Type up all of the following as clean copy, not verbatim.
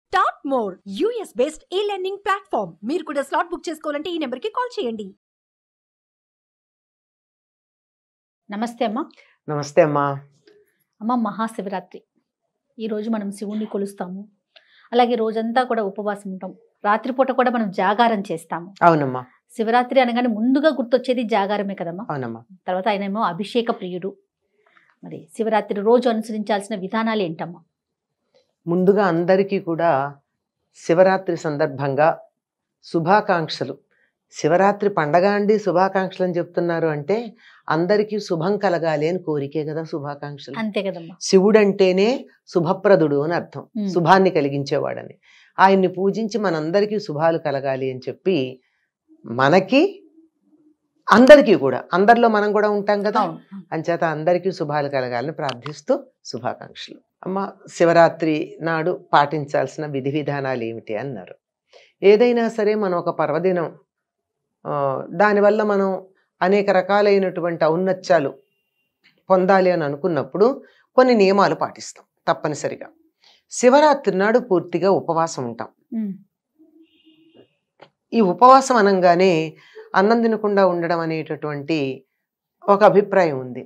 Start more US based ఈ learning platform. మీరు కూడా స్లాట్ బుక్ చేసుకోవాలంటే ఈ నెంబర్కి కాల్ చేయండి. నమస్తే అమ్మా. నమస్తే అమ్మా. అమ్మ, మహాశివరాత్రి ఈరోజు మనం శివుణ్ణి కొలుస్తాము. అలాగే రోజంతా కూడా ఉపవాసం ఉంటాం. రాత్రిపూట కూడా మనం జాగారం చేస్తాము. అవునమ్మా. శివరాత్రి అనగానే ముందుగా గుర్తొచ్చేది జాగారమే కదమ్మా. అవునమ్మా. తర్వాత ఆయనేమో అభిషేక ప్రియుడు. మరి శివరాత్రి రోజు అనుసరించాల్సిన విధానాలు ఏంటమ్మా? ముందుగా అందరికీ కూడా శివరాత్రి సందర్భంగా శుభాకాంక్షలు. శివరాత్రి పండగ అండి శుభాకాంక్షలు అని చెప్తున్నారు అంటే అందరికీ శుభం కలగాలి అని కోరికే కదా శుభాకాంక్షలు. అంతే కదమ్మా. శివుడు అంటేనే శుభప్రదుడు అని అర్థం, శుభాన్ని కలిగించేవాడని. ఆయన్ని పూజించి మనందరికీ శుభాలు కలగాలి అని చెప్పి మనకి అందరికీ కూడా, అందరిలో మనం కూడా ఉంటాం కదా, అంచేత అందరికీ శుభాలు కలగాలని ప్రార్థిస్తూ శుభాకాంక్షలు. అమ్మ, శివరాత్రి నాడు పాటించాల్సిన విధి విధానాలు ఏమిటి అన్నారు. ఏదైనా సరే మనం ఒక పర్వదినం, దానివల్ల మనం అనేక రకాలైనటువంటి ఔన్నత్యాలు పొందాలి అని అనుకున్నప్పుడు కొన్ని నియమాలు పాటిస్తాం తప్పనిసరిగా. శివరాత్రి నాడు పూర్తిగా ఉపవాసం ఉంటాం. ఈ ఉపవాసం అనగానే అన్నం తినకుండా ఉండడం అనేటటువంటి ఒక అభిప్రాయం ఉంది.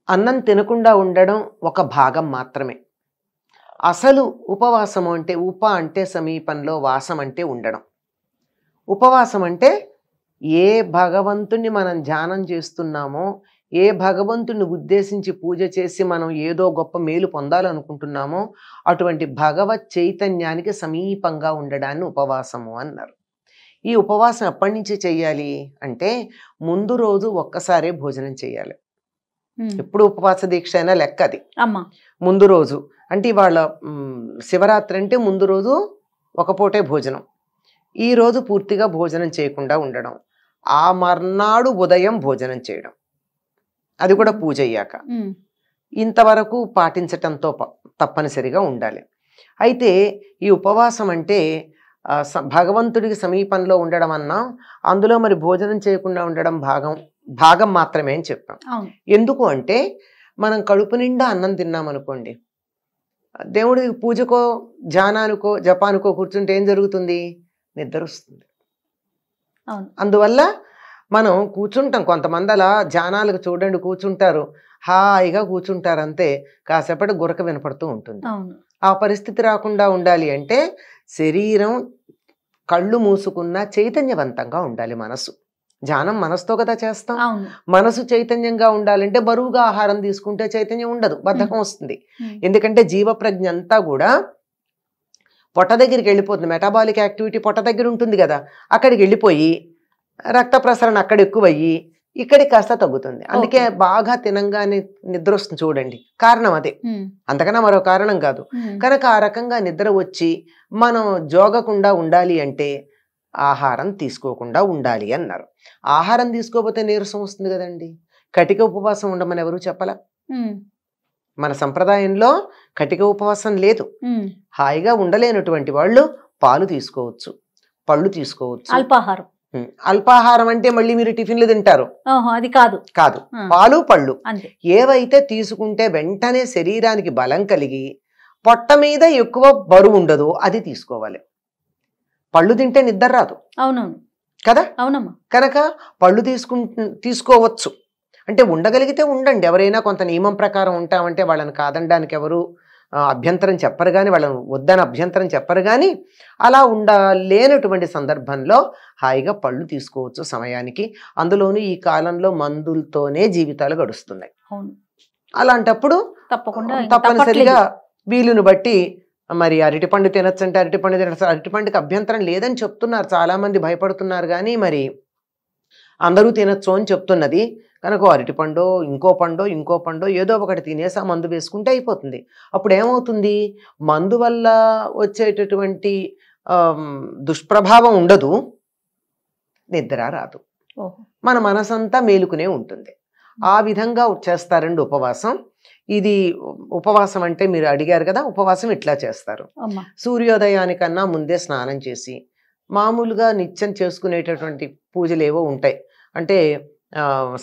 అన్నం తినకుండా ఉండడం ఒక భాగం మాత్రమే. అసలు ఉపవాసం అంటే అంటే సమీపంలో, వాసం అంటే ఉండడం. ఉపవాసం అంటే ఏ భగవంతుణ్ణి మనం ధ్యానం చేస్తున్నామో, ఏ భగవంతుని ఉద్దేశించి పూజ చేసి మనం ఏదో గొప్ప మేలు పొందాలనుకుంటున్నామో అటువంటి భగవత్ చైతన్యానికి సమీపంగా ఉండడాన్ని ఉపవాసము అన్నారు. ఈ ఉపవాసం ఎప్పటి నుంచి చెయ్యాలి అంటే ముందు రోజు ఒక్కసారే భోజనం చేయాలి. ఎప్పుడు ఉపవాస దీక్ష అయినా లెక్క అది. ముందు రోజు అంటే ఇవాళ శివరాత్రి అంటే ముందు రోజు ఒక పూటే భోజనం. ఈ రోజు పూర్తిగా భోజనం చేయకుండా ఉండడం, ఆ మర్నాడు ఉదయం భోజనం చేయడం, అది కూడా పూజ అయ్యాక. ఇంతవరకు పాటించటంతో తప్పనిసరిగా ఉండాలి. అయితే ఈ ఉపవాసం అంటే భగవంతుడికి సమీపంలో ఉండడం అన్నా, అందులో మరి భోజనం చేయకుండా ఉండడం భాగం మాత్రమే అని చెప్పాం. ఎందుకు అంటే మనం కడుపు నిండా అన్నం తిన్నామనుకోండి, దేవుడి పూజకో ధ్యానానికో జపానికో కూర్చుంటే ఏం జరుగుతుంది? నిద్ర వస్తుంది. అందువల్ల మనం కూర్చుంటాం. కొంతమంది అలా ధ్యానాలకు చూడండి కూర్చుంటారు, హాయిగా కూర్చుంటారు, అంతే కాసేపటి గురక వినపడుతూ ఉంటుంది. ఆ పరిస్థితి రాకుండా ఉండాలి అంటే శరీరం కళ్ళు మూసుకున్న చైతన్యవంతంగా ఉండాలి. మనసు ధ్యానం మనసుతో కదా చేస్తాం. మనసు చైతన్యంగా ఉండాలంటే బరువుగా ఆహారం తీసుకుంటే చైతన్యం ఉండదు, బద్ధకం వస్తుంది. ఎందుకంటే జీవప్రజ్ఞ అంతా కూడా పొట్ట దగ్గరికి వెళ్ళిపోతుంది. మెటాబాలిక్ యాక్టివిటీ పొట్ట దగ్గర ఉంటుంది కదా, అక్కడికి వెళ్ళిపోయి రక్త ప్రసరణ అక్కడ ఎక్కువయ్యి ఇక్కడికి కాస్త తగ్గుతుంది. అందుకే బాగా తినంగానే నిద్ర వస్తుంది చూడండి, కారణం అదే, అంతకన్నా మరో కారణం కాదు. కనుక ఆ రకంగా నిద్ర వచ్చి మనం జోగకుండా ఉండాలి అంటే ఆహారం తీసుకోకుండా ఉండాలి అన్నారు. ఆహారం తీసుకోకపోతే నీరసం వస్తుంది కదండి. కటిక ఉపవాసం ఉండమని ఎవరు చెప్పలా. మన సంప్రదాయంలో కటిక ఉపవాసం లేదు. హాయిగా ఉండలేనటువంటి వాళ్ళు పాలు తీసుకోవచ్చు, పళ్ళు తీసుకోవచ్చు. అల్పాహారం. అల్పాహారం అంటే మళ్ళీ మీరు టిఫిన్లు తింటారు, అది కాదు. పాలు పళ్ళు ఏవైతే తీసుకుంటే వెంటనే శరీరానికి బలం కలిగి పొట్ట మీద ఎక్కువ బరువు ఉండదు అది తీసుకోవాలి. పళ్ళు తింటే నిద్ర రాదు. అవునవును కదా. అవునమ్మా. కనుక పళ్ళు తీసుకోవచ్చు. అంటే ఉండగలిగితే ఉండండి. ఎవరైనా కొంత నియమం ప్రకారం ఉంటామంటే వాళ్ళని కాదనడానికి ఎవరు అభ్యంతరం చెప్పరు కానీ, వాళ్ళని వద్దని అభ్యంతరం చెప్పరు కానీ, అలా ఉండలేనటువంటి సందర్భంలో హాయిగా పళ్ళు తీసుకోవచ్చు సమయానికి. అందులోనూ ఈ కాలంలో మందులతోనే జీవితాలు గడుస్తున్నాయి. అలాంటప్పుడు తప్పనిసరిగా వీలును బట్టి మరి అరటిపండు తినచ్చు అంటే అరటిపండు తినచ్చు. అరటిపండుకి అభ్యంతరం లేదని చెప్తున్నారు, చాలా మంది భయపడుతున్నారు కానీ మరి అందరూ తినచ్చు అని చెప్తున్నది. కనుక అరటిపండో ఇంకో పండో ఏదో ఒకటి తినేసి ఆ మందు వేసుకుంటే అయిపోతుంది. అప్పుడు ఏమవుతుంది? మందు వల్ల వచ్చేటటువంటి దుష్ప్రభావం ఉండదు, నిద్ర రాదు, మన మనసంతా మేలుకునే ఉంటుంది. ఆ విధంగా చేస్తారండి ఉపవాసం. ఇది ఉపవాసం అంటే మీరు అడిగారు కదా, ఉపవాసం ఇట్లా చేస్తారు. సూర్యోదయానికన్నా ముందే స్నానం చేసి మామూలుగా నిత్యం చేసుకునేటటువంటి పూజలు ఏవో ఉంటాయి. అంటే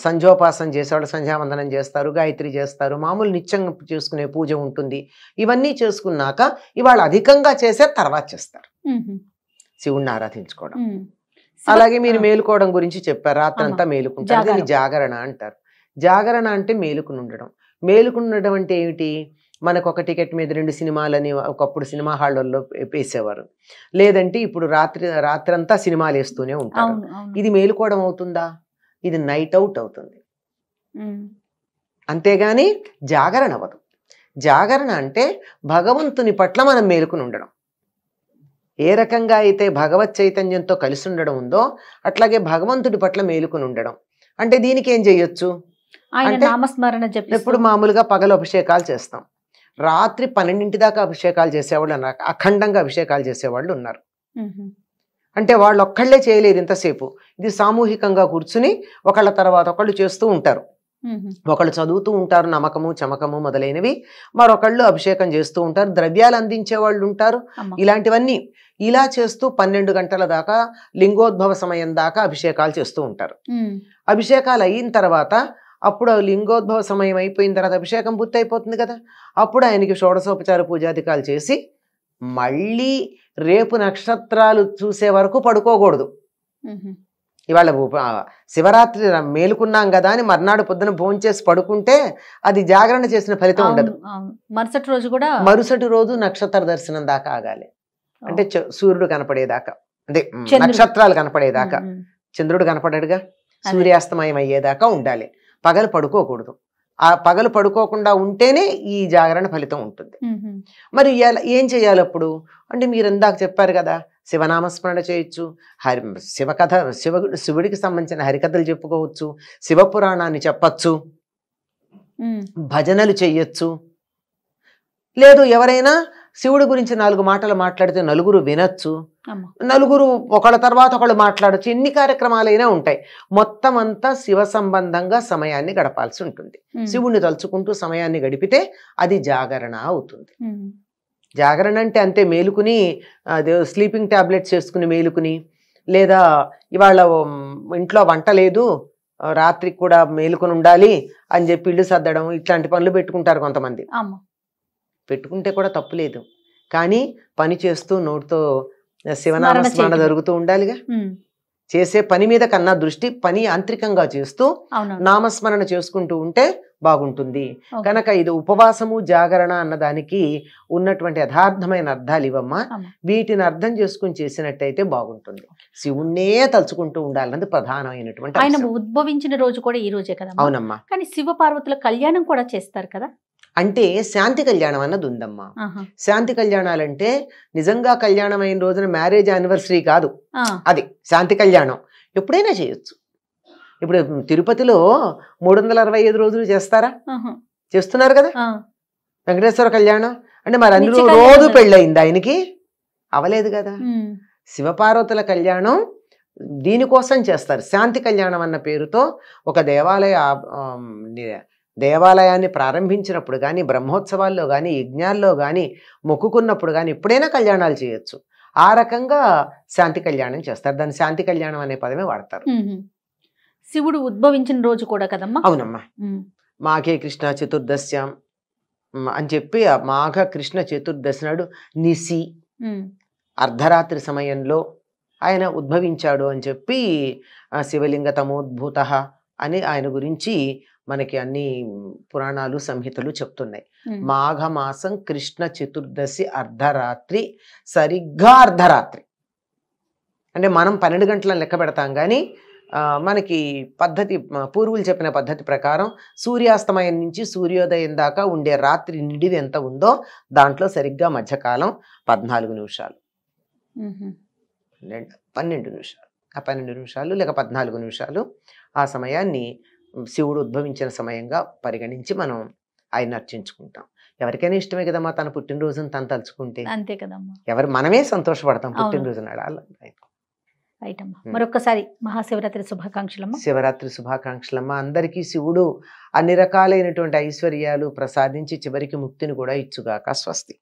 సంధ్యోపాసన చేసేవాళ్ళు సంధ్యావందనం చేస్తారు, గాయత్రి చేస్తారు, మామూలు నిత్యం చేసుకునే పూజ ఉంటుంది. ఇవన్నీ చేసుకున్నాక ఇవాళ అధికంగా చేసే తర్వాత చేస్తారు శివుణ్ణి ఆరాధించుకోవడం. అలాగే మీరు మేలుకోవడం గురించి చెప్పారు, రాత్రంతా మేలుకుంటారు, దీన్ని జాగరణ అంటారు. జాగరణ అంటే మేలుకుని ఉండడం. మేలుకుని ఉండడం అంటే ఏమిటి? మనకు ఒక టికెట్ మీద 2 సినిమాలని ఒకప్పుడు సినిమా హాళ్ళల్లో వేసేవారు, లేదంటే ఇప్పుడు రాత్రంతా సినిమాలు వేస్తూనే ఉంటారు. ఇది మేలుకోవడం అవుతుందా? ఇది నైట్ అవుట్ అవుతుంది, అంతేగాని జాగరణ అవ్వదు. జాగరణ అంటే భగవంతుని పట్ల మనం మేలుకుని ఉండడం. ఏ రకంగా అయితే భగవత్ చైతన్యంతో కలిసి ఉండడం ఉందో అట్లాగే భగవంతుడి పట్ల మేలుకుని ఉండడం. అంటే దీనికి ఏం చేయొచ్చు అంటే ఇప్పుడు మామూలుగా పగలు అభిషేకాలు చేస్తాం, రాత్రి 12 దాకా అభిషేకాలు చేసేవాళ్ళు అన్నారు, అఖండంగా అభిషేకాలు చేసేవాళ్ళు ఉన్నారు. అంటే వాళ్ళు ఒక్కళ్ళే చేయలేరు ఇంతసేపు. ఇది సామూహికంగా కూర్చుని ఒకళ్ళ తర్వాత ఒకళ్ళు చేస్తూ ఉంటారు. ఒకళ్ళు చదువుతూ ఉంటారు, నమ్మకము చమకము మొదలైనవి, మరొకళ్ళు అభిషేకం చేస్తూ ఉంటారు, ద్రవ్యాలు అందించే వాళ్ళు ఉంటారు. ఇలాంటివన్నీ ఇలా చేస్తూ 12 గంటల దాకా లింగోద్భవ సమయం దాకా అభిషేకాలు చేస్తూ ఉంటారు. అభిషేకాలు అయిన తర్వాత అప్పుడు లింగోద్భవ సమయం అయిపోయిన తర్వాత అభిషేకం పూర్తి అయిపోతుంది కదా, అప్పుడు ఆయనకి షోడశోపచార పూజాధికాలు చేసి మళ్ళీ రేపు నక్షత్రాలు చూసే వరకు పడుకోకూడదు. ఇవాళ శివరాత్రి మేలుకున్నాం కదా అని మర్నాడు పొద్దున భోంచేసి పడుకుంటే అది జాగరణ చేసిన ఫలితం ఉండదు. మరుసటి రోజు నక్షత్ర దర్శనం దాకా ఆగాలి. అంటే సూర్యుడు కనపడేదాకా, అంటే నక్షత్రాలు కనపడేదాకా. చంద్రుడు కనపడాడుగా, సూర్యాస్తమయం అయ్యేదాకా ఉండాలి, పగలు పడుకోకూడదు. ఆ పగలు పడుకోకుండా ఉంటేనే ఈ జాగరణ ఫలితం ఉంటుంది. మరి ఏం చేయాలి అప్పుడు అంటే మీరు ఇందాక చెప్పారు కదా, శివనామస్మరణ చేయొచ్చు, శివకథ శివుడికి సంబంధించిన హరికథలు చెప్పుకోవచ్చు, శివపురాణాన్ని చెప్పచ్చు, భజనలు చెయ్యొచ్చు. లేదు ఎవరైనా శివుడి గురించి 4 మాటలు మాట్లాడితే నలుగురు వినొచ్చు, నలుగురు ఒకళ్ళ తర్వాత ఒకళ్ళు మాట్లాడచ్చు. ఎన్ని కార్యక్రమాలైనా ఉంటాయి. మొత్తం అంతా శివ సంబంధంగా సమయాన్ని గడపాల్సి ఉంటుంది. శివుణ్ణి తలుచుకుంటూ సమయాన్ని గడిపితే అది జాగరణ అవుతుంది. జాగరణ అంటే అంతే మేలుకుని స్లీపింగ్ టాబ్లెట్స్ చేసుకుని మేలుకుని, లేదా ఇవాళ ఇంట్లో వంట లేదు రాత్రికి కూడా మేలుకుని ఉండాలి అని చెప్పి ఇల్లు సర్దడం, ఇట్లాంటి పనులు పెట్టుకుంటారు కొంతమంది. పెట్టుకుంటే కూడా తప్పులేదు, కానీ పని చేస్తూ నోటితో శివనామస్మరణ జరుగుతూ ఉండాలిగా. చేసే పని మీద కన్నా దృష్టి పని యాంత్రికంగా చేస్తూ నామస్మరణ చేసుకుంటూ ఉంటే బాగుంటుంది. కనుక ఇది ఉపవాసము జాగరణ అన్నదానికి ఉన్నటువంటి యథార్థమైన అర్థాలు ఇవమ్మా. వీటిని అర్థం చేసుకుని చేసినట్టయితే బాగుంటుంది. శివుణ్ణే తలుచుకుంటూ ఉండాలన్నది ప్రధానమైనటువంటి. ఆయన ఉద్భవించిన రోజు కూడా ఈ రోజే కదా. అవునమ్మా. కానీ శివ పార్వతుల కళ్యాణం కూడా చేస్తారు కదా. అంటే శాంతి కళ్యాణం అన్నది ఉందమ్మా. శాంతి కళ్యాణాలంటే నిజంగా కళ్యాణం అయిన రోజున మ్యారేజ్ యానివర్సరీ కాదు, అది శాంతి కళ్యాణం. ఎప్పుడైనా చేయొచ్చు. ఇప్పుడు తిరుపతిలో 365 రోజులు చేస్తారా? చేస్తున్నారు కదా. వెంకటేశ్వర కళ్యాణం అంటే మరి అన్ని రోజు పెళ్ళయింది ఆయనకి? అవలేదు కదా. శివపార్వతుల కళ్యాణం దీనికోసం చేస్తారు. శాంతి కళ్యాణం అన్న పేరుతో ఒక దేవాలయాన్ని ప్రారంభించినప్పుడు కానీ, బ్రహ్మోత్సవాల్లో కానీ, యజ్ఞాల్లో కానీ, మొక్కుకున్నప్పుడు కానీ ఎప్పుడైనా కళ్యాణాలు చేయొచ్చు. ఆ రకంగా శాంతి కళ్యాణం చేస్తారు. దాన్ని శాంతి కళ్యాణం అనే పదమే వాడతారు. శివుడు ఉద్భవించిన రోజు కూడా కదమ్మా. అవునమ్మా. మాఘే కృష్ణ చతుర్దశ్యాం అని చెప్పి మాఘ కృష్ణ చతుర్దశి నాడు నిసి అర్ధరాత్రి సమయంలో ఆయన ఉద్భవించాడు అని చెప్పి శివలింగ తమోద్భూత అని ఆయన గురించి మనకి అన్ని పురాణాలు సంహితలు చెప్తున్నాయి. మాఘమాసం కృష్ణ చతుర్దశి అర్ధరాత్రి, సరిగ్గా అర్ధరాత్రి అంటే మనం 12 గంటలను లెక్క పెడతాం కానీ మనకి పద్ధతి పూర్వులు చెప్పిన పద్ధతి ప్రకారం సూర్యాస్తమయం నుంచి సూర్యోదయం దాకా ఉండే రాత్రి నిడివి ఎంత ఉందో దాంట్లో సరిగ్గా మధ్యకాలం 14 నిమిషాలు, 12 నిమిషాలు, ఆ 12 నిమిషాలు లేక 14 నిమిషాలు ఆ సమయాన్ని శివుడు ఉద్భవించిన సమయంగా పరిగణించి మనం ఆయన అర్చించుకుంటాం. ఎవరికైనా ఇష్టమే కదమ్మా తన పుట్టినరోజును తను తలుచుకుంటే. అంతే కదమ్మా. మనమే సంతోషపడతాం పుట్టినరోజు నాడు. మరొకసారి మహాశివరాత్రి శుభాకాంక్షలమ్మా. శివరాత్రి శుభాకాంక్షలమ్మా. అందరికీ శివుడు అన్ని రకాలైనటువంటి ఐశ్వర్యాలు ప్రసాదించి చివరికి ముక్తిని కూడా ఇచ్చుగాక. స్వస్తి.